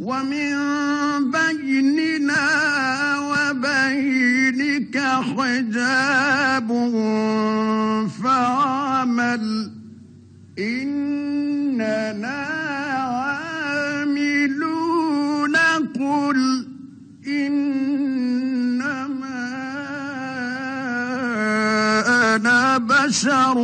ومن بيننا وبينك حجاب فاعمل إننا عاملون قل إنما أنا بشر